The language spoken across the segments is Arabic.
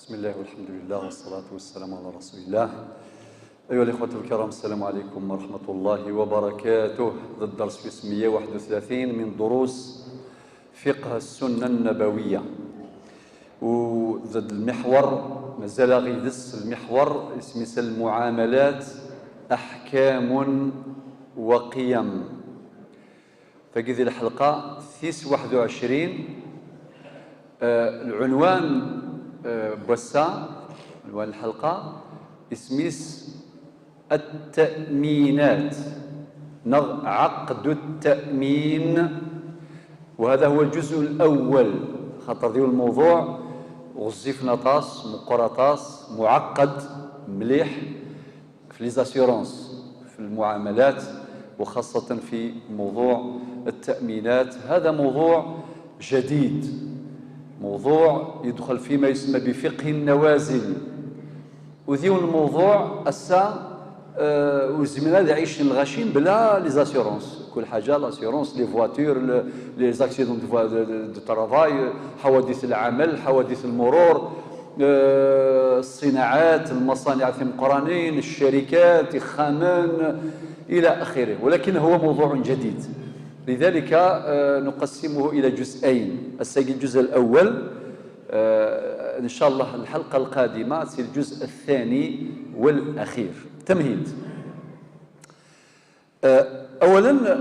بسم الله والحمد لله والصلاة والسلام على رسول الله. أيها الإخوة الكرام، السلام عليكم ورحمة الله وبركاته. ذا الدرس في 131 من دروس فقه السنة النبوية، وذا المحور مازال غيدس المحور اسمه المعاملات أحكام وقيم. فكذا الحلقة 21 العنوان بوسا عنوان الحلقة اسميس التأمينات، عقد التأمين، وهذا هو الجزء الأول. خاطر ديال الموضوع غزيف نطاس مقرطاس معقد مليح في ليزاسيورونس، في المعاملات، وخاصة في موضوع التأمينات. هذا موضوع جديد، موضوع يدخل فيما يسمى بفقه النوازل، وذيون الموضوع أسا وزمنا اللي عايشين الغاشين بلا لي زاسيورونس، كل حاجه لاسيورونس، لي فواتور، لي زاكسيدون دو ترافاي، حوادث العمل، حوادث المرور، الصناعات، المصانع في مقرانين، الشركات، الخامان الى اخره. ولكن هو موضوع جديد، لذلك نقسمه الى جزئين. الجزء الاول ان شاء الله الحلقه القادمه سي الجزء الثاني والاخير. تمهيد. اولا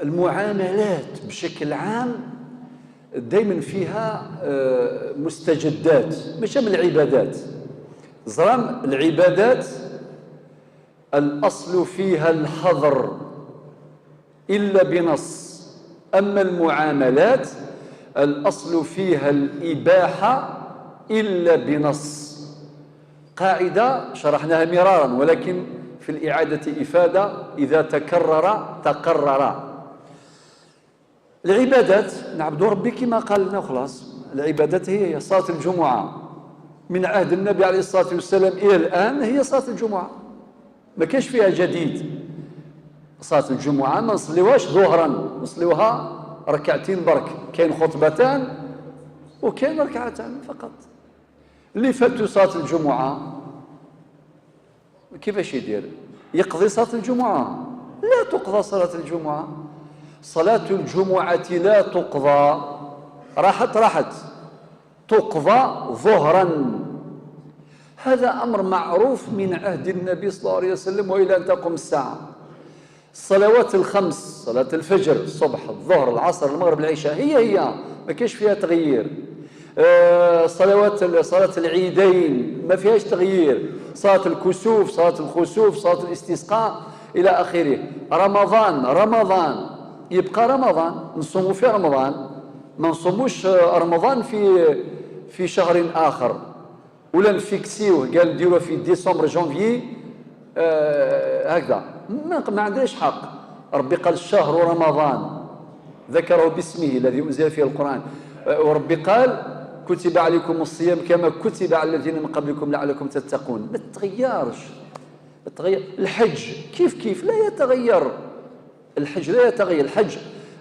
المعاملات بشكل عام دائما فيها مستجدات، مش من العبادات. زرام العبادات الاصل فيها الحظر الا بنص، اما المعاملات الاصل فيها الاباحه الا بنص. قاعدة شرحناها مرارا، ولكن في الإعادة إفادة، إذا تكرر تقرر. العبادات نعبد ربي كما قال لنا وخلاص. العبادات هي صلاة الجمعة، من عهد النبي عليه الصلاة والسلام إلى الآن هي صلاة الجمعة، ما كاش فيها جديد. صلاة الجمعة ما نصليوهاش ظهرا، نصليوها ركعتين برك، كاين خطبتان وكاين ركعتان فقط. اللي فاتوا صلاة الجمعة كيفاش يدير؟ يقضي صلاة الجمعة؟ لا تقضى صلاة الجمعة. صلاة الجمعة لا تقضى، راحت تقضى ظهرا. هذا أمر معروف من عهد النبي صلى الله عليه وسلم وإلى أن تقوم الساعة. الصلوات الخمس، صلاة الفجر، الصبح، الظهر، العصر، المغرب، العشاء، هي ما كاينش فيها تغيير. صلاة العيدين ما فيهاش تغيير، صلاة الكسوف، صلاة الخسوف، صلاة الاستسقاء إلى آخره. رمضان يبقى رمضان، نصوموا في رمضان، ما نصوموش رمضان في شهر آخر، ولا نفيكسيوه قال نديروه في ديسمبر جانفي هكذا. ما عندناش حق. ربي قال شهر رمضان، ذكره باسمه الذي أنزل فيه القرآن، وربي قال كتب عليكم الصيام كما كتب على الذين من قبلكم لعلكم تتقون. ما تتغيرش. الحج كيف لا يتغير. الحج لا يتغير. الحج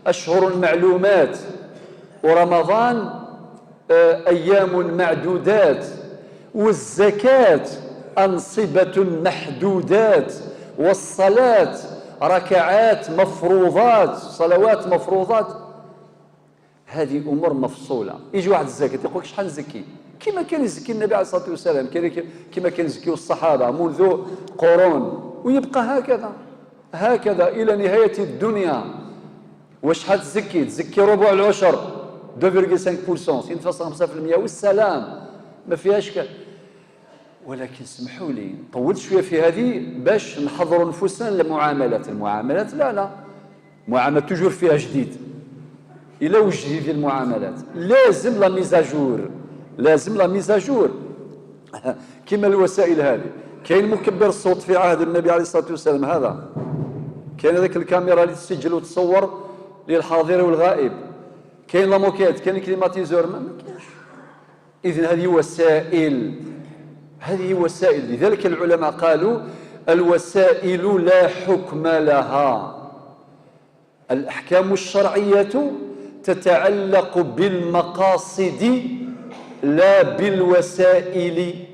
أشهر معلومات، ورمضان أيام معدودات، والزكاة أنصبة محدودات، والصلاة ركعات مفروضات، صلوات مفروضات. هذه امور مفصوله. يجي واحد الزكاه يقول لك شحال نزكي؟ كما كان يزكي النبي عليه الصلاه والسلام، كما كان يزكيو الصحابه منذ قرون، ويبقى هكذا الى نهايه الدنيا. وشحال تزكي ربع العشر 2.5%، 2.5%، والسلام ما فيهاش ولكن اسمحوا لي طولت شويه في هذه باش نحضروا نفوسنا للمعاملات. المعاملات لا معامله توجور فيها جديد. إلا وجدي في المعاملات لازم لا ميزاجور، كما الوسائل هذه. كاين مكبر الصوت في عهد النبي عليه الصلاة والسلام، هذا كاين هذيك الكاميرا اللي تسجل وتصور للحاضر والغائب، كاين لا موكيت، كاين الكليماتيزور، ما كاينش. إذن هذه وسائل. لذلك العلماء قالوا الوسائل لا حكم لها. الأحكام الشرعية تتعلق بالمقاصد لا بالوسائل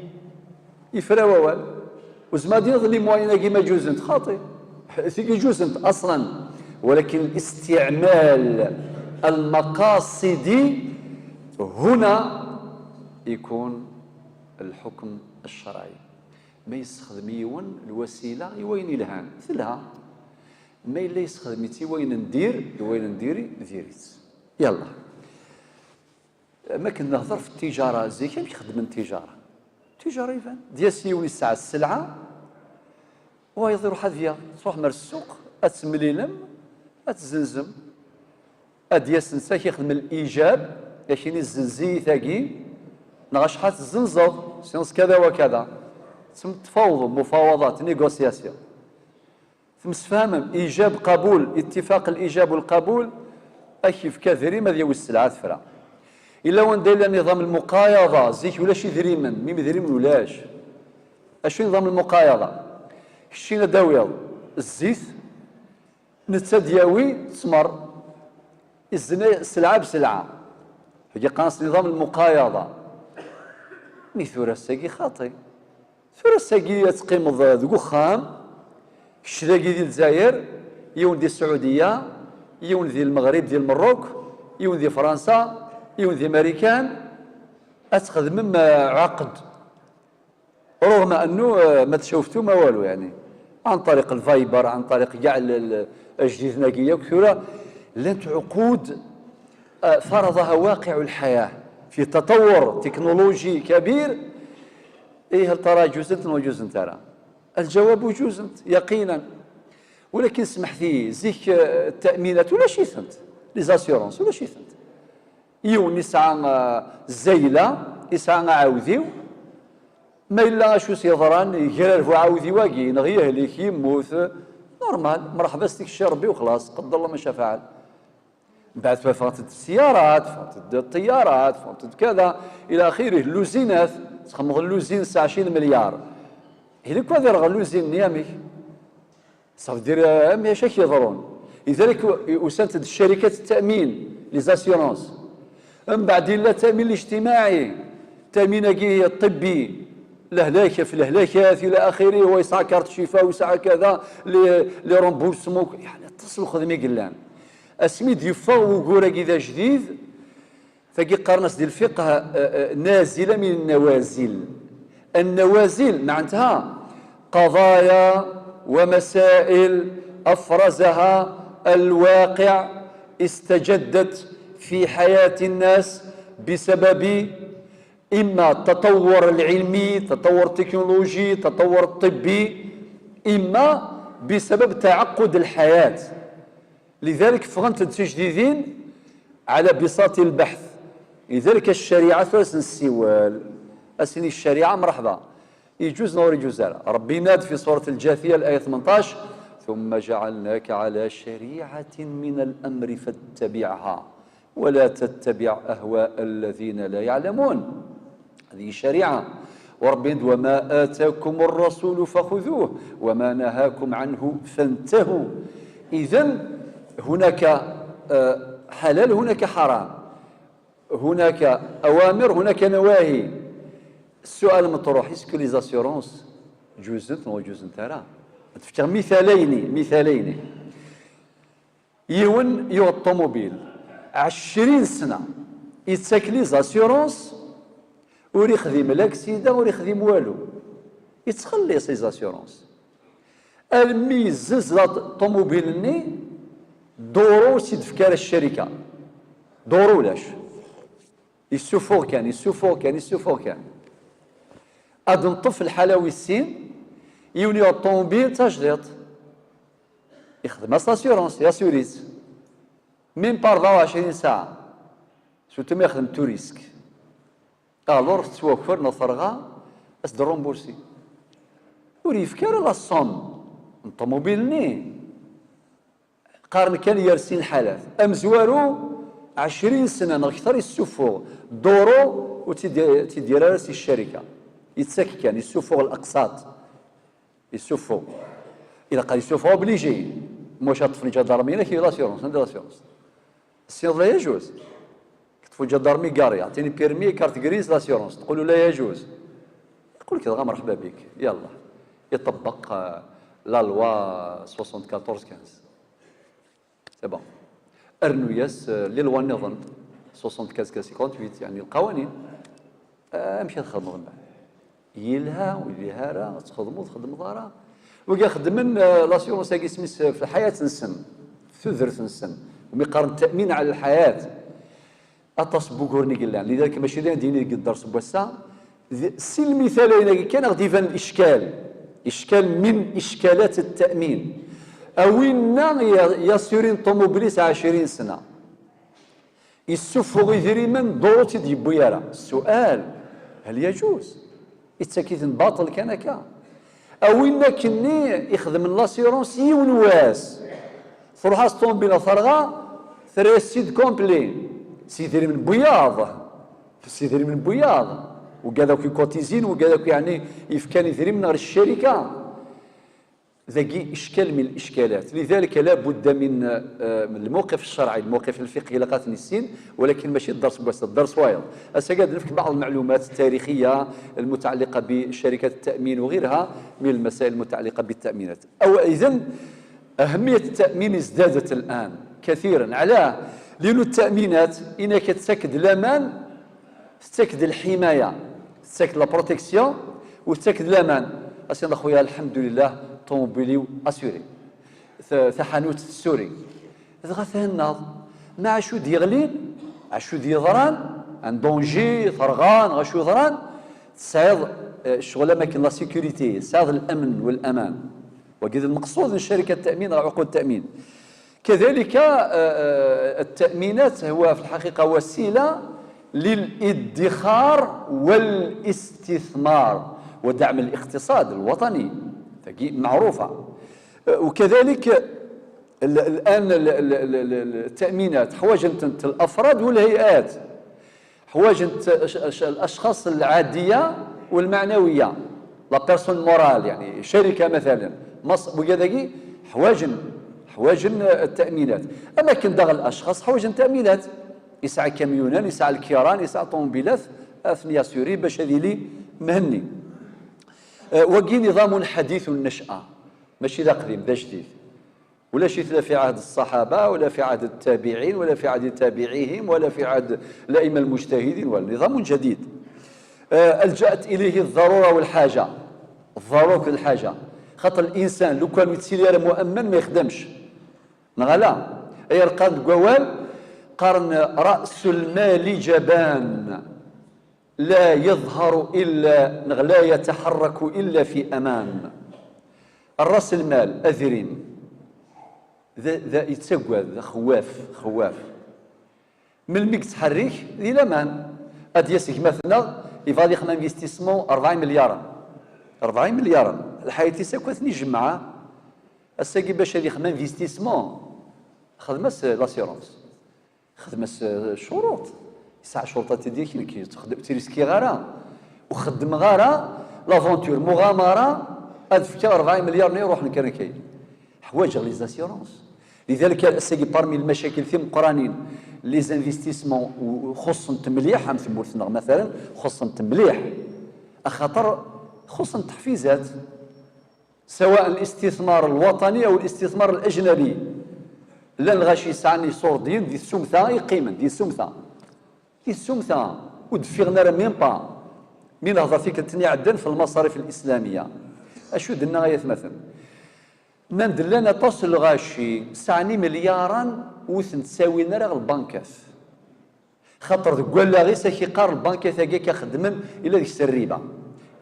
يفرا ووال وزمادي لي موين كيما جوزنت خاطئ سيكي جوزنت اصلا، ولكن استعمال المقاصد هنا يكون الحكم الشرعي. ما يستخدم يون الوسيله يوين الهان مثلها، ما الا يستخدم وين ندير وين نديري ديريت. يلا ما كنا نهضر في التجاره زي كيف يخدم التجاره يفان ديال سيوني الساعه السلعه ويضير واحد فيها تروح مال السوق اتمليلم اتزنزم اديا سنسا كيخدم الايجاب كاينين الزنزي ثاقي نغاش حات الزنزر سينس كذا وكذا ثم تفاوض مفاوضات نيغوسياسيون ثم تفهم ايجاب قبول اتفاق الايجاب والقبول اكيف كثيري ما ديال السلعه ثفرا الا وين داير نظام المقايضه زيك ولا شي ذريمن ميم ذريمن ولاش اشنو نظام المقايضه شينا داويض الزيت نتا دياوي تسمر الزنا سلعه بسلعه هي قانص نظام المقايضه مي ثورة الساقي خاطي ثورة الساقي تقيم ذو خام الشداقي ديال الجزائر يون ديال السعوديه يون ديال المغرب ديال المروك يون ديال فرنسا يون ديال امريكان اتخدم عقد رغم انه ما تشوفتو ما والو يعني عن طريق الفايبر عن طريق كاع الجديد ناقيه وكثيره لانت عقود فرضها واقع الحياه في تطور تكنولوجي كبير. ايه هل ترى جوزنت وجوزنت ترى؟ الجواب جوزنت يقينا، ولكن سمح لي زيك التامينات ولا شي ثنت لي زاسيورونس ولا شي ثنت يون يسعى الزيله يسعى عاوذيو ما الا شو سيضران يقرر عاوذي واقي نغيه ليك يموت نورمال مرحبا ستيك الشي ربي وخلاص قدر الله ما شاء فعل. بعد فاتت السيارات فاتت الطيارات فاتت كذا الى اخره اللوزينات تخمض اللوزين 29 مليار هذيك كوا اللوزين نيامي صافي دير ما شاك يضرون لذلك وسنت الشركات التامين لي زاسيورونس من بعد الا التامين الاجتماعي التامين الطبي الهلاكه في الهلاكات الى اخره ويسعى كارت شفاء ويسعى كذا لي رومبورسمون يعني اتصلوا خدمه قلان اسميد يفاو كورا كذا جديد فكي قرنس ديال الفقه نازله من النوازل. النوازل معناتها قضايا ومسائل افرزها الواقع استجدت في حياه الناس بسبب اما التطور العلمي تطور التكنولوجي تطور الطبي اما بسبب تعقد الحياه. لذلك فغنت تجديدين على بساط البحث. لذلك الشريعه ثلاث السوال اسني الشريعه مرحبا يجوز نور يجوز ربي ناد في سوره الجاثيه الايه 18 ثم جعلناك على شريعه من الامر فاتبعها ولا تتبع اهواء الذين لا يعلمون. هذه الشريعه وربي وما اتاكم الرسول فخذوه وما نهاكم عنه فانتهوا. اذن هناك حلال هناك حرام هناك اوامر هناك نواهي. السؤال المطروح اسكو لي زاسيورونس جوزت ولا جوزت ترى تفتح مثالين يون يو الطوموبيل 20 سنه يتساك لي زاسيورونس وري يخدم لاكسيدا وري يخدم والو يتخلي سي زاسيورونس الميزز الطوموبيل ني دورو سيد فكار الشركه دورو لاش يسوفو كان اد نطف الحلاوي السين يوني الطوموبيل تجديد يخدم اساسيورونس ياسوريز ميم بار 24 ساعه سوتو ما يخدم توريسك الور توفر نفرغا اس دو رومبورسي وري فكار لا صوم الطوموبيل ني قارن كان يرسين حالات امزوارو 20 سنه نكثر يسوفو دورو وتدير راسي الشركه يتسك كان يسوفو الاقساط يسوفو اذا قال يسوفو اوبليجي موش طفني جا دارمينا كي لاسيورونس ندير لاسيورونس السيور لا يجوز في جدارمي كاري يعطيني بيرمي كارت غريز لاسيورونس، تقول له لا يجوز، يقول لك مرحبا بك، يلا يطبق لا لوا 74 15 سي بون. ارنوياس لي لوا نظن 75 58 يعني القوانين امشي تخدموا من بعد يلها ويلها راه تخدم ضاره وكا خدمن لاسيورونس كي سميس في الحياه نسن ثذرت نسن ومقارن التامين على الحياه اطاس بوغورني قلان لذلك ماشي ديني قدر سبوسا سي المثالين كان غادي يبان الاشكال من اشكالات التامين اوينا ياسورين طوموبيليس 20 سنه يسفغ يدريمن دوتي دي بويرا. السؤال هل يجوز يتسكيت باطل كان كا اوينا كني يخدم لاسيرونس يونواس تروح الطوموبيله فرغا ثريسيد كومبلي سيدري من بياض وكذاك يكوتيزين وكذاك يعني يفكان يدري من الشركه ذاكي اشكال من الاشكالات. لذلك لا بد من الموقف الشرعي الموقف الفقهي لقاتني السين، ولكن ماشي الدرس بس الدرس وايض. اسكاد نفك بعض المعلومات التاريخيه المتعلقه بشركات التامين وغيرها من المسائل المتعلقه بالتامينات. او اذا اهميه التامين ازدادت الان كثيرا. علاه؟ لأن التأمينات إنك تسكد الأمان، تسكد الحماية، تسكد لا بروتيكسيون وتسكد الأمان. أسيدنا خويا الحمد لله طوموبيلي أسيوري ثحانوت السوري غاثهناض مع شو ديغلين عشو ديضران ان دونجي ثرغان غاشو ضران تساعد الشغل أماكن لا سيكوريتي تساعد الأمن والأمان. وكذا المقصود من شركة التأمين عقود التأمين. كذلك التأمينات هو في الحقيقة وسيلة للادخار والاستثمار ودعم الاقتصاد الوطني معروفة. وكذلك الآن التأمينات حوايج الأفراد والهيئات، حوايج الأشخاص العادية والمعنوية لا بيرسون مورال، يعني شركة مثلا وكذا حوايج التأمينات. أما كن داغ الأشخاص حوايج التأمينات يسعى كاميونان يسعى الكيران يسعى طوموبيلات أثنيا سوري باش هذه لي مهني. وكي نظام حديث النشأة ماشي ذا قديم ذا جديد ولا شي لا في عهد الصحابة ولا في عهد التابعين ولا في عهد تابعيهم ولا في عهد الأئمة المجتهدين، ولا نظام جديد ألجأت إليه الضرورة والحاجة. الضرورة والحاجة خاطر الإنسان لو كان يتسير مؤمن ما يخدمش نغلا أي القرن قوال قرن رأس المال جبان لا يظهر إلا لا يتحرك إلا في أمان. الرأس المال أذرين ذا يتسقى ذا خواف من الميك تحرك ذي الأمان أديسك مثلا يفادي خنا انفستيسمون 40 مليار الحياة تساكوثني جمعة الساقي باش هذي خدمة انفستيسمون خدمة لاسيورونس خدمة شروط يسع شروطات ديالك كي تريسكي غارة وخدم غارة لافونتور مغامرة أدفكا 40 مليار يروح لكان كاين حوايج لي زاسيورونس. لذلك الساقي بارمي المشاكل في مقرانين لي زانفستيسمون وخصن تمليح هم في مورثنا مثلا خصن تمليح خاطر خصوصا التحفيزات سواء الاستثمار الوطني او الاستثمار الاجنبي لا الغاشي يسعني صور دين دي السمثه يقيمن دي السمثه ودفيغنا راه ميم با من هضر فيك تني عدن في المصاريف الاسلاميه اشو درنا غايه مثلا ندلنا توصل الغاشي سعني مليارا وثن تساوينا راه البنكات خاطر قال لا غير ساكي قار البنكات هكا كخدمن الى ديك الريبه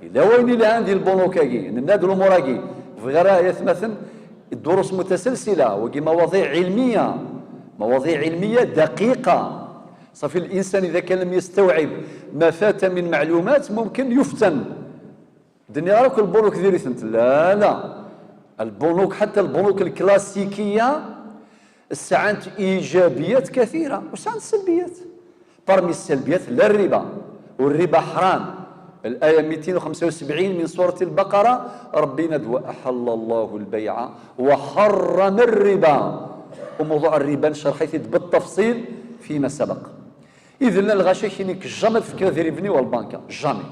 إلا وين إلى عندي البنوكاكي نادو الأموراكي في غير مثلا الدروس متسلسلة وكي مواضيع علمية دقيقة صافي الإنسان إذا كان لم يستوعب ما فات من معلومات ممكن يفتن. الدنيا راك البنوك ديري ثنت لا البنوك حتى البنوك الكلاسيكية ساعات إيجابيات كثيرة وساعات سلبيات. برمي السلبيات لا الربا والربا حرام. الآية 275 من سورة البقرة ربنا وأحل الله البيع وحرم الربا. وموضوع الربا نشرحه بالتفصيل فيما سبق. إذن الغاشي كينيك جامي تفكر ذي ريفني والبنكة جامي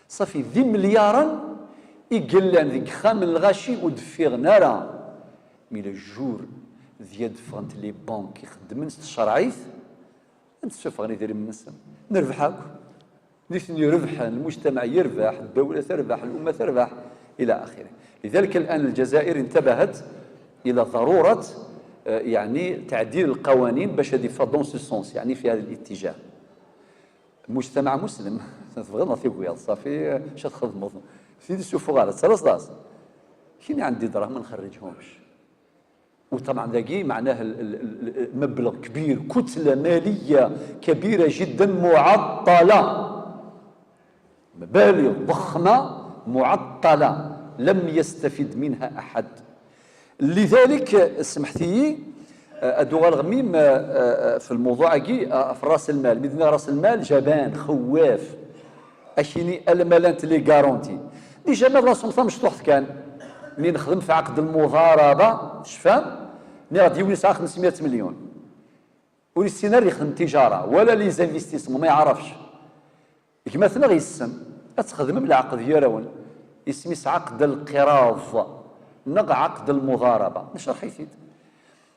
صافي ذي مليارا يقلان ذيك خام الغاشي ودفيغ نارا مي لو جور ذي دفغنت لي بانك يخدمن ستشرعيث انت تشوف غادي يدير من السم نربحك نثني ربح المجتمع يربح الدولة تربح الأمة تربح إلى آخره. لذلك الآن الجزائر انتبهت إلى ضرورة يعني تعديل القوانين باش هذه دون سو سونس يعني في هذا الاتجاه. مجتمع مسلم تبغي نعطيك صافي اش تخدموا سيدي شوفوا غير ثلاث كاين عندي دراهم ما نخرجهمش وطبعا ذاكي معناه المبلغ كبير كتله ماليه كبيره جدا معطله مبالغ ضخمه معطله لم يستفد منها احد. لذلك سمحتي ادو الغميم في الموضوع كي في راس المال بدنا راس المال جبان خواف اشيني المالانت لي غارونتي ديجا ما راسهم مشطوح كان ملي نخدم في عقد المضاربه شفام ملي غادي يولي ساعه 500 مليون والسينار يخدم تجاره ولا لي زانفيستيسمون ما يعرفش كيما مثلا غيسم تخدم بالعقد يراون يسميس عقد القراض نق عقد المضاربه نشرح يفيد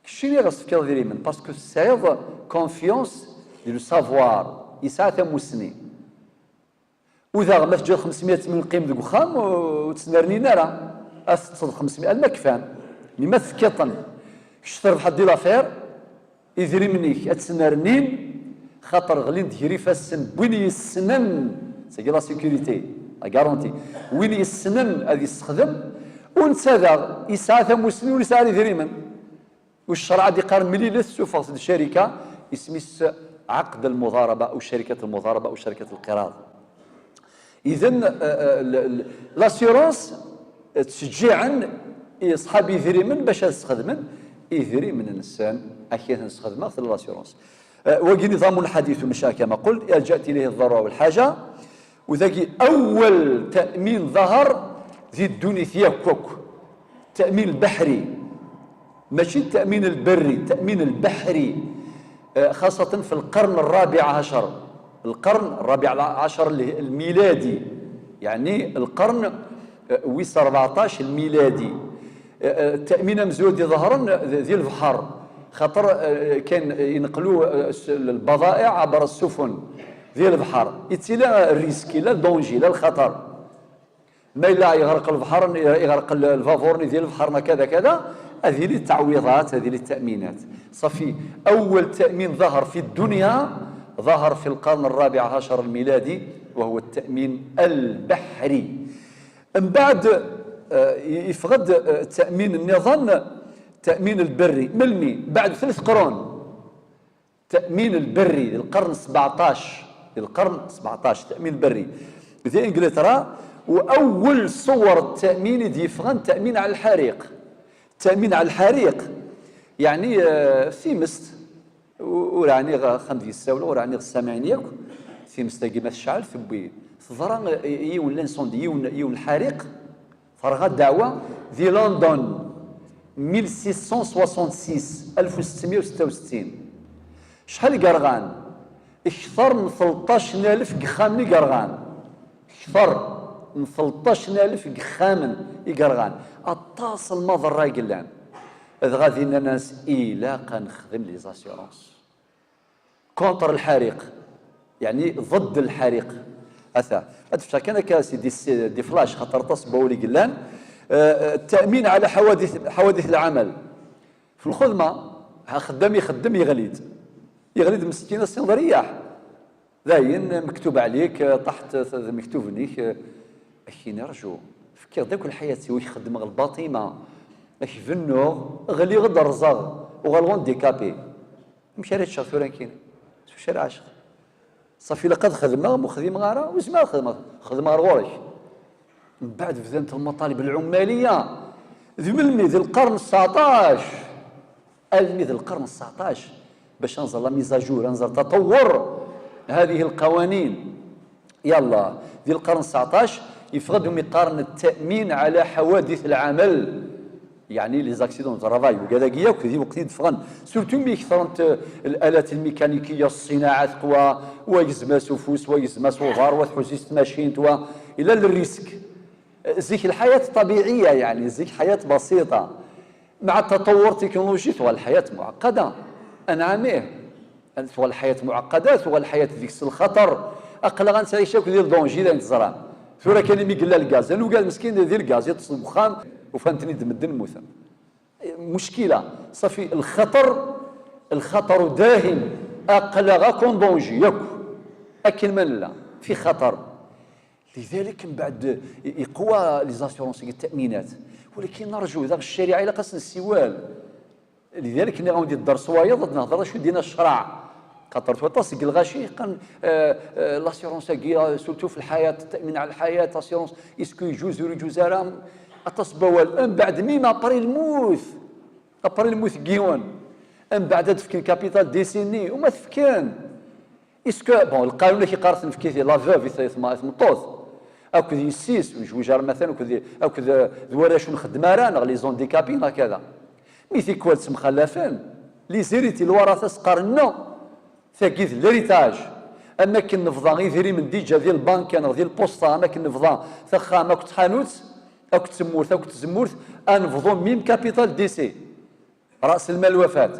شنو غتفكر ديري من باسكو سايض كونفيونس ديال سافوار يسعى ثموسني واذا ما تجي 500 من قيمه ديك وخام وتسنرني راه اتصل 500 المكفان لما ثكطن شتر بحال دي لافير يدري منيك اتسنرنين خاطر غلين ديري فاسن وين يسنن سي لا سيكوريتي لا غارونتي وين يسنن غادي يستخدم ونسى يسعى ثموسني ويسعى يدري من والشرع دي قارن ملي للسوفاس الشركه اسميس عقد المضاربه او شركه المضاربه او شركه القراض. اذا لاسيورونس تشجيعا صحابي يثري من باش تستخدمن يثري من الانسان اكيد نستخدمها في لاسيورونس. وكي نظام الحديث مشى كما قلت الجات اليه الضروره والحاجه وذاك اول تامين ظهر ذي الدونيثيا كوك التامين البحري ماشي التامين البري التامين البحري خاصه في القرن الرابع عشر القرن الرابع عشر الميلادي يعني القرن ويس 14 الميلادي. التامين مزود ظهرا ذي البحر خاطر كان ينقلوا البضائع عبر السفن ذي البحر يتلا الريسك لا الدونجي لا الخطر ما لا يغرق البحر يغرق الفافورني ديال البحر كذا كذا. هذه للتعويضات هذه للتأمينات صافي. أول تأمين ظهر في الدنيا ظهر في القرن الرابع عشر الميلادي وهو التأمين البحري. من بعد يفقد تأمين النظام التأمين البري ملمي بعد 3 قرون التأمين البري للقرن 17 التأمين البري في انجلترا. واول صور التأمين يفغن التأمين على الحريق. التأمين على الحريق يعني في مست وراني خمدي الساولة وراني السامعين ياك في مست كيما الشعل في بوي ضرا يون لانسوندي يون الحريق فرغ الدعوة ذي لندن 1666 شحال قرغان اكثر من 13000 قخامني قرغان اكثر من 13000 قخامن يقرغان اطاس المضر قلان اذ غادي الناس لا نخدم لي زاسيورونس كونتر الحريق يعني ضد الحريق اثا ادفع كان كاسي دي فلاش خاطر تصبوا لي قلان. التامين على حوادث العمل في الخدمه خدام يخدم يغليد مسكين السن رياح ذاين مكتوب عليك تحت مكتوب ليك اخي نرجو فكر ذاك الحياه ويخدم الباطمه اخي في النور غلي غد الرزاغ وغالون ديكابي مشى هاد الشهر كاين شو عاشق صافي لقد خدمه مخدم غاره وزما خدمه غورش. من بعد بدات المطالب العماليه ذي القرن 19 القرن 19 باش انزل ميزاجور انزل تطور هذه القوانين يلا ذي القرن 19 يفقدهم يقارن التأمين على حوادث العمل يعني لي زاكسيدون دو ترافاي وكذا كيا وكذي وقت يدفغن سورتو مي كثرت الالات الميكانيكيه الصناعات قوى ويزماس وفوس ويزماس وفار وتحوسيس ماشين توا الى الريسك زيك الحياه طبيعيه يعني زيك حياه بسيطه مع التطور التكنولوجي توا الحياه معقده انعاميه توا الحياه معقده توا الحياه ديك الخطر اقل غنتعيشك ديال دونجي ديال الزران ثورة كان مي قال الغاز لانه قال مسكين ديال الغاز يتصل بخام وفهمتني دمدن موثم مشكله صافي الخطر داهم اقل غاكون دونجي ياك اكل من لا في خطر لذلك من بعد يقوى لي زاسيورونس التامينات ولكن نرجو ذاك الشريعه الى قصنا السوال لذلك كنا غندير الدرس وايض نهضر شو دينا الشرع خاطر توطاس الغاشي كان لاسيورونس كي سورتو في الحياه التامين على الحياه لاسيورونس اسكو يجوز ولا يجوز راه اتصبوا من بعد ميما ابري الموت كيون من بعد تفكر كابيتال ديسيني وما تفكان اسكو بون القانون اللي كيقارث نفكي لا فوف يثمطوث اكو دي السيس وجوجار مثلا اكو ذوراش نخدم راه لي زون ديكابين هكذا ميثي كوالس مخلفين لي زيريتي الورثه سقرنا ثاكيث ليريتاج اماكن نفضا غير ذيري من ديجا ديال البنك انا ديال البوسطه اماكن نفضا ثخام اكو تحانوت اكو تزمورث انفضوا ميم كابيتال ديسي راس المال الوفاه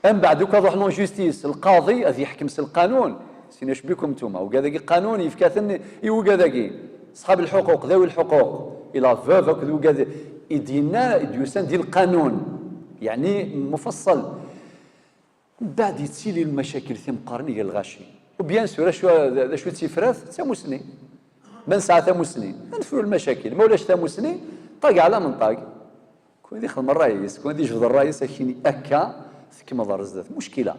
من بعد دوكا روح لون جوستيس القاضي غادي يحكم القانون سيناش بكم نتوما وكذاكي قانون يفكاثن وكذاكي اصحاب الحقوق ذوي الحقوق الى فوف وكذا يدينا ديوسان ديال القانون يعني مفصل بعد يتسيلي المشاكل ثم قرنيه الغاشي وبيان سور شو تيفراث ثموسني من ساعه ثموسني نفروا المشاكل ما ولاش ثموسني طاق على من طاق كون يخدم الرئيس كون يجبد الرئيس كيني اكا كما ظهر زاد مشكله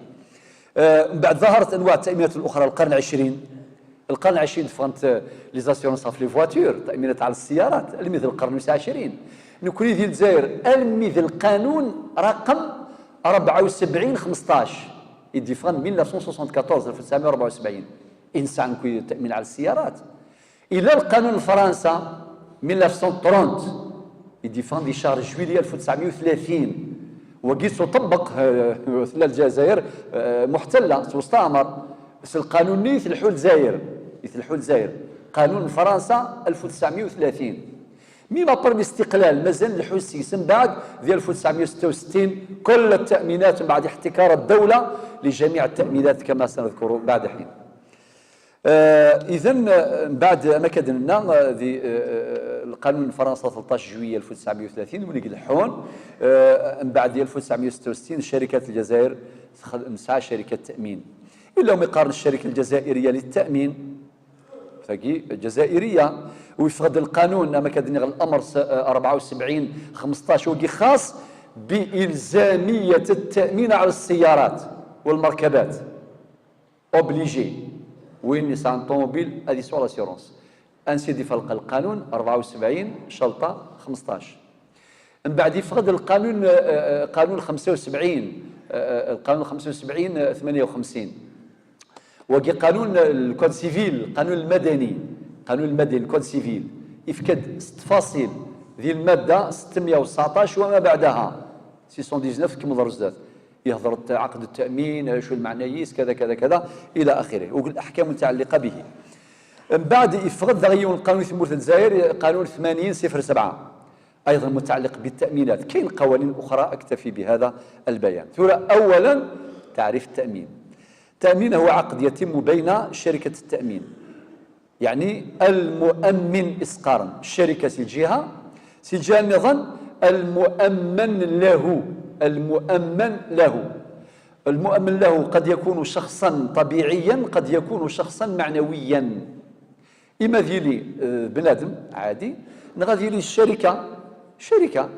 بعد ظهرت انواع التامينات الاخرى القرن العشرين فهمت لي زاسيورونس في لي فواتور تامينات على السيارات المثل القرن 29 نكون ديال الجزائر المثل القانون رقم 7415 يديفان 1974 انسان كي تامين على السيارات الى القانون الفرنسا 1930 يديفان دي شهر جويلية 1930 وقيسو طبق الجزائر محتله تستعمر بس القانون يثلحوا الجزائر قانون فرنسا 1930 ميما برمي استقلال مازال الحوسيس من بعد ديال 1966 كل التامينات من بعد احتكار الدوله لجميع التامينات كما سنذكر بعد حين. اذا بعد ما كدنا القانون فرنسا 13 جويلية 1930 ولي يلحون من بعد ديال 1966 شركات الجزائر مسعى شركه تامين الا ما يقارن الشركه الجزائريه للتامين فكي الجزائريه ويفقد القانون اما كدني الامر 74 15 وكي خاص بالزاميه التامين على السيارات والمركبات اوبليجي وين نيسان طوموبيل هذه سوا لاسيورونس انسيدي فلق القانون 74 شلطه 15 من بعد يفقد القانون قانون 75 القانون 75 58 وكي قانون الكود سيفيل القانون المدني الكود سيفيل يفقد 6 فاصل ذي الماده 619 وما بعدها 619 كما ضرزات يهضر عقد التامين شو المعنييس كذا كذا كذا الى اخره والاحكام المتعلقه به. من بعد يفقد ذغيون القانون ثمورة الجزائر قانون 8007 ايضا متعلق بالتامينات. كاين قوانين اخرى اكتفي بهذا البيان. اولا تعريف التامين هو عقد يتم بين شركه التامين يعني المؤمن اسقارا الشركه الجهه النظام المؤمن له قد يكون شخصا طبيعيا قد يكون شخصا معنويا. إما ديالي بنادم عادي غادي لي شركه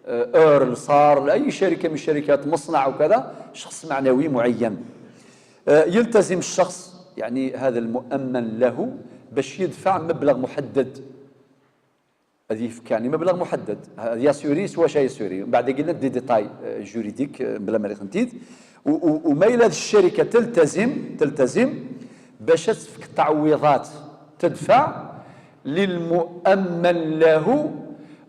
اورل صار اي شركه من الشركات مصنع وكذا شخص معنوي معين يلتزم الشخص يعني هذا المؤمن له باش يدفع مبلغ محدد. هذه يعني مبلغ محدد ياسوري سوا شيء ياسوري بعد قلنا دي ديتاي جوريديك بلا ما نخنتيد وما الى الشركه تلتزم باش تفك التعويضات تدفع للمؤمن له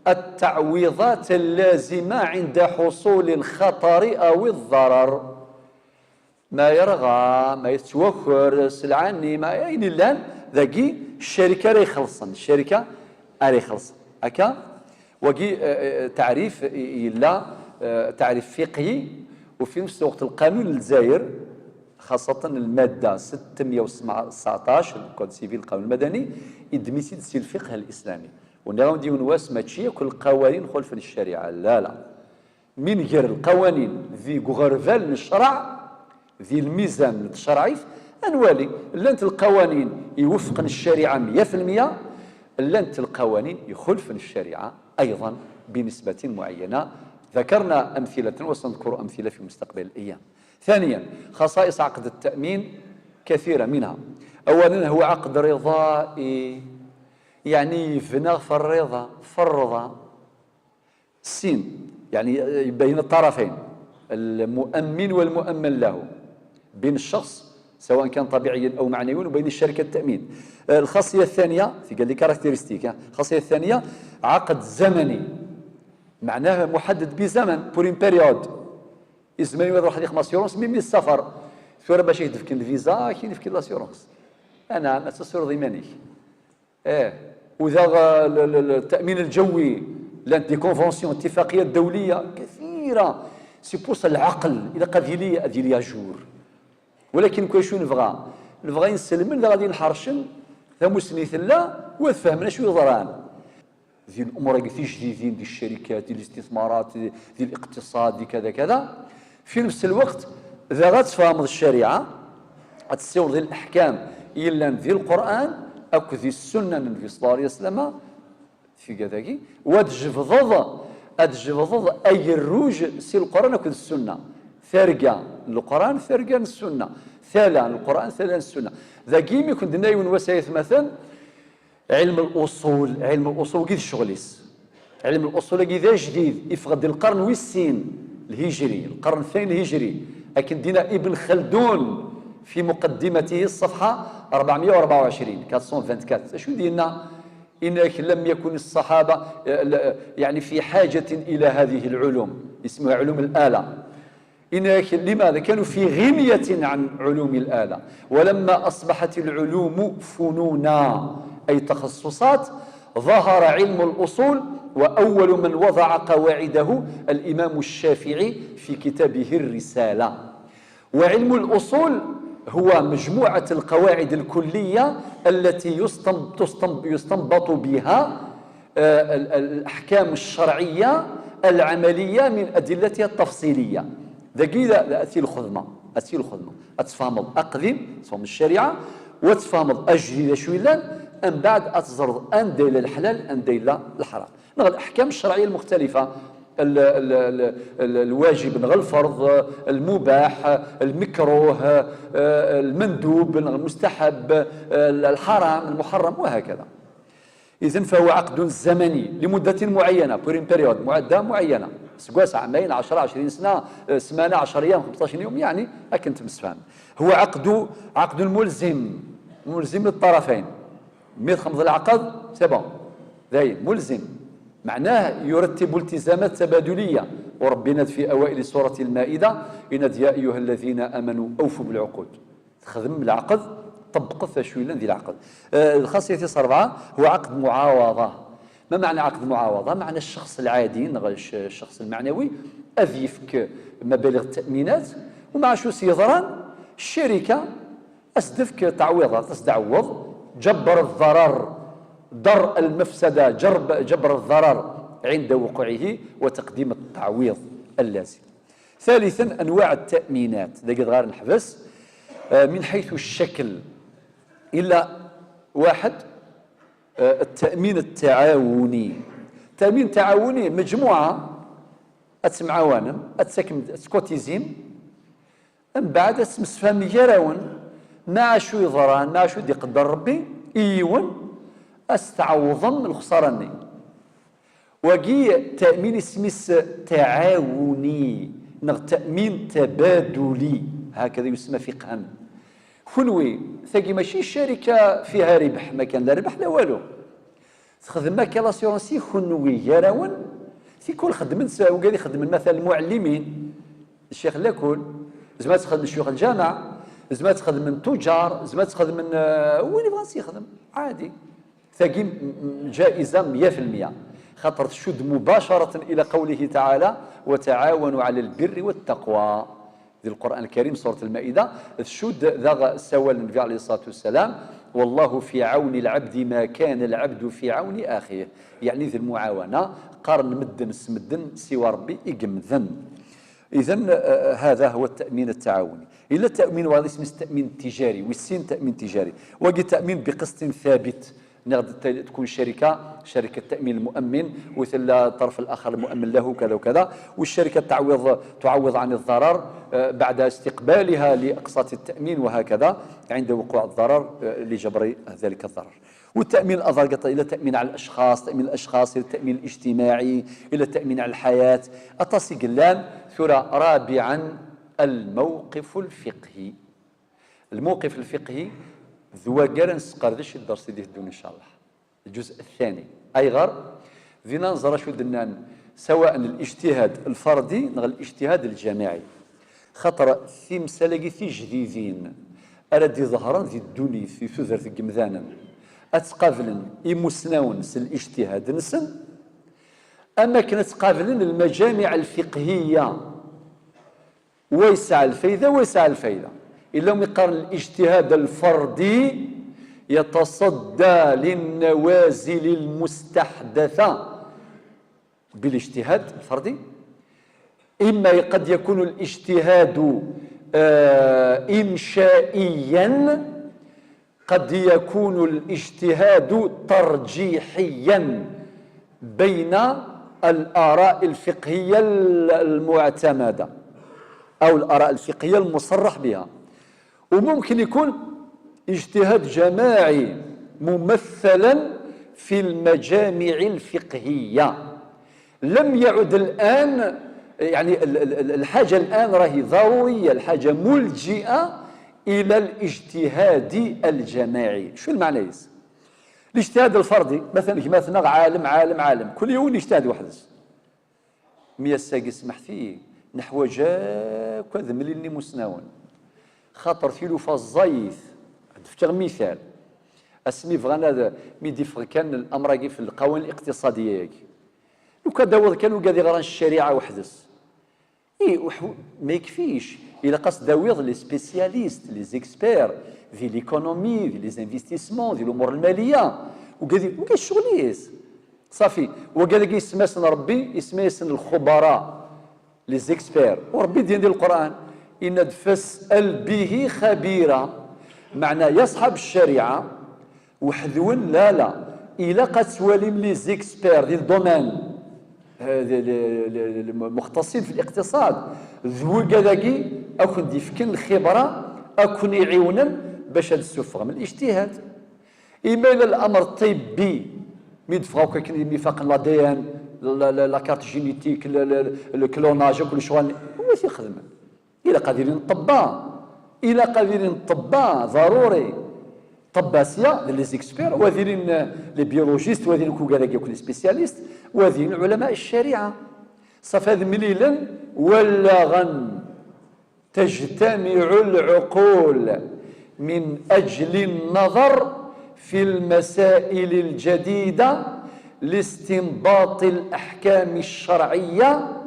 التعويضات اللازمة عند حصول الخطر أو الضرر. ما يرغى ما يتوخر سلعاني ما يعني الآن ذاكي الشركة راهي خلصن الشركة راهي خلصن هكا. وكي تعريف إلا تعريف فقهي، وفي نفس الوقت القانون الجزائر خاصة المادة 619 الكود سيفيل القانون المدني يدميسيد سي الفقه الإسلامي. ونراو نديو نواس ماشي كل القوانين خلف الشريعة، لا لا، من غير القوانين ذي غرفال الشرع ذي الميزان الشرعي انوالي لانت القوانين يوفقن الشريعة 100%، لانت القوانين يخلفن الشريعة أيضا بنسبة معينة. ذكرنا أمثلة وسنذكر أمثلة في مستقبل الأيام. ثانيا، خصائص عقد التأمين كثيرة منها. أولا هو عقد رضائي، يعني يبنى في الرضا السين، يعني بين الطرفين المؤمن والمؤمن له، بين الشخص سواء كان طبيعيا أو معنويا وبين الشركة التأمين. الخاصية الثانية في قال لي كاركتيرستيك، الخاصية الثانية عقد زمني، معناه محدد بزمن بورين بيريود. يزمن واحد ياخذ لاسيورونس من السفر ثورة باش يدفك الفيزا كاين يدفك لاسيورونس. انا ما تسر ضمانك وذا التأمين الجوي لانت دي كونفونسيون اتفاقيات دولية كثيرة سيبوس العقل الى قضيه ليا جور. ولكن كل شو نبغى نسلم لا غادي نحرشن ذا مسنيث لا وفهمنا شو يضران ذي الامور اللي جديدين دي الشركات دي الاستثمارات دي الاقتصاد دي كذا كذا. في نفس الوقت اذا غتفهم الشريعه غتستوعب الاحكام الا ذي القران او ذي السنه النبي صلى الله عليه وسلم في كذاكي أدجفض أي الروج سي القرآن وكذا السنة، ثرقة القرآن ثرقة السنة، ثالث القرآن ثالث السنة. ذا كيم يكون دناي وسايث مثلا علم الأصول كيف الشغليس، علم الأصول كذا جديد يفقد القرن والسين الهجري، القرن الثاني الهجري، لكن دينا ابن خلدون في مقدمته الصفحة 424 424 شو دينا؟ إنك لم يكن الصحابة يعني في حاجة إلى هذه العلوم اسمها علوم الآلة. إنك لماذا؟ كانوا في غنية عن علوم الآلة، ولما أصبحت العلوم فنونا أي تخصصات ظهر علم الأصول، وأول من وضع قواعده الإمام الشافعي في كتابه الرسالة. وعلم الأصول هو مجموعة القواعد الكلية التي يستنبط بها الأحكام الشرعية العملية من أدلتها التفصيلية. ذكي أتي الخدمة أتفهم أقدم تفهم الشريعة وتفهم أجري شويلا أن بعد أتزرد أن ديل الحلال أن ديل الحرام. الأحكام الشرعية المختلفة الواجب الفرض المباح المكروه المندوب المستحب الحرام المحرم وهكذا. إذن فهو عقد زمني لمدة معينة بورين بيريود معدة معينة سكواس عامين 10 20 سنة سمانة 10 أيام 15 يوم يعني أكنت مسفهم. هو عقد ملزم للطرفين ميخمض العقد سبون ذاين ملزم معناه يرتب التزامات تبادلية. وربنا في أوائل سورة المائدة إن يا أيها الذين آمنوا أوفوا بالعقود تخدم العقد طبق شويلا ذي العقد. الخاصية 4 هو عقد معاوضة. ما معنى عقد معاوضة؟ معنى الشخص العادي الشخص المعنوي أذ يفك مبالغ التأمينات ومع شو سيضران الشركة أسدفك تعويضات تستعوض جبر الضرر در المفسدة جبر الضرر عند وقوعه وتقديم التعويض اللازم. ثالثا أنواع التأمينات ذا غير نحبس من حيث الشكل إلا واحد التأمين التعاوني. التأمين التعاوني مجموعة أتمعاونم أتسكم سكوتيزيم من بعد اسمسفام يراون مع شو يضران مع شو يقدر ربي إيون استعوضم الخسارني. وقي تأمين اسمس تعاوني تأمين تبادلي هكذا يسمى فقها. خنوي ثقي ماشي الشركة فيها ربح ما كان لا ربح لا والو تخدم كي لاسيورونسي خنوي يراون في كل خدمت وقال يخدم مثلا المعلمين الشيخ لاكل زعما تخدم شيوخ الجامع زعما تخدم من تجار زعما تخدم من وين بغا يخدم عادي ثقي جائزه 100% خاطر تشد مباشره الى قوله تعالى وتعاونوا على البر والتقوى في القرآن الكريم سورة المائدة تشد ذا سوى النبي عليه الصلاة والسلام والله في عون العبد ما كان العبد في عون أخيه يعني ذي المعاونة قارن مدن سمدن سوى ربي إقمذن إذن هذا هو التأمين التعاوني إلا التأمين وهذا اسمه التأمين التجاري والسين تأمين تجاري وقي تأمين بقسط ثابت نقدر تكون شركة تأمين المؤمن وثل الطرف الآخر المؤمن له كذا وكذا والشركة تعوض عن الضرر بعد استقبالها لأقساط التأمين وهكذا عند وقوع الضرر لجبر ذلك الضرر والتأمين الآخر إلى التأمين على الأشخاص تأمين الأشخاص إلى التأمين الاجتماعي إلى التأمين على الحياة أتصي قلان ثرى رابعا الموقف الفقهي الموقف الفقهي ذو قرنس قردش الدرس دي الدون إن شاء الله الجزء الثاني أي غير ذينا نظر شو دنان سواء الاجتهاد الفردي أو الاجتهاد الجماعي خطر في مسألة في جديدين أردي ظهرا في الدوني في ثذر في قمذانا أتقابلن إمسناون الاجتهاد نسن أما كانت قابلن المجامع الفقهية ويسع الفايدة ويسع الفايدة إلا يقارن الاجتهاد الفردي يتصدى للنوازل المستحدثة بالاجتهاد الفردي إما قد يكون الاجتهاد إنشائيا قد يكون الاجتهاد ترجيحيا بين الآراء الفقهية المعتمدة أو الآراء الفقهية المصرح بها وممكن يكون اجتهاد جماعي ممثلا في المجامع الفقهية لم يعد الآن يعني الحاجة الآن راهي ضرورية الحاجة ملجئة إلى الاجتهاد الجماعي شو المعنى الاجتهاد الفردي مثلا عالم كل يوم يجتهد وحدس ميا الساقي سمح فيه نحو جاك هذا ملي مسناون خاطر ثيلوفا الزيث نفتغ مثال اسمي فغانا ميدي كان الامر في القوانين الاقتصاديه لو كان داود كانوا قاعد غران الشريعه وحدس ما يكفيش الى قصد داويض لي سبيسياليست لي زيكسبير في ليكونومي في لي زانفستيسمون في الامور الماليه وقال الشغليس صافي وقال يسمى اسم ربي يسمى اسم الخبراء لي زيكسبير وربي ديال القران ان فاسال به خبيرا معنى يصحب الشريعه وحذون لا الى قد تواليم لي زيكسبير ديال الدومين المختصين في الاقتصاد ذو كذاكي اكون ديفكن الخبره اكون يعيونا باش هاد السفغ من الاجتهاد اما الى الامر الطبي ميدفغاو كاين ميفاق لا دي ان لا كارت جينيتيك الكلوناج كل شغل هو تيخدم الى قادرين الطباء ضروري طباسيه لي زيكسبير وذين لي بيولوجيست وذين كوكالاكي كل سبيسياليست وذين علماء الشريعه صافي هذا مليلا ولا غن تجتمع العقول من اجل النظر في المسائل الجديده لاستنباط الاحكام الشرعيه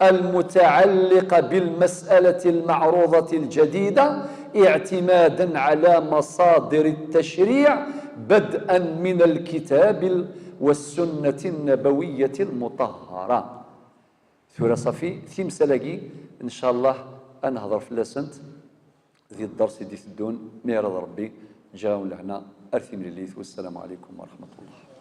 المتعلقه بالمساله المعروضه الجديده اعتمادا على مصادر التشريع بدءا من الكتاب والسنه النبويه المطهره ثورة صافي في مسألة ان شاء الله انا هضر في لاسنت ذي الدرس دي الدون ميرض ربي جاون لهنا ارثي من الليث والسلام عليكم ورحمه الله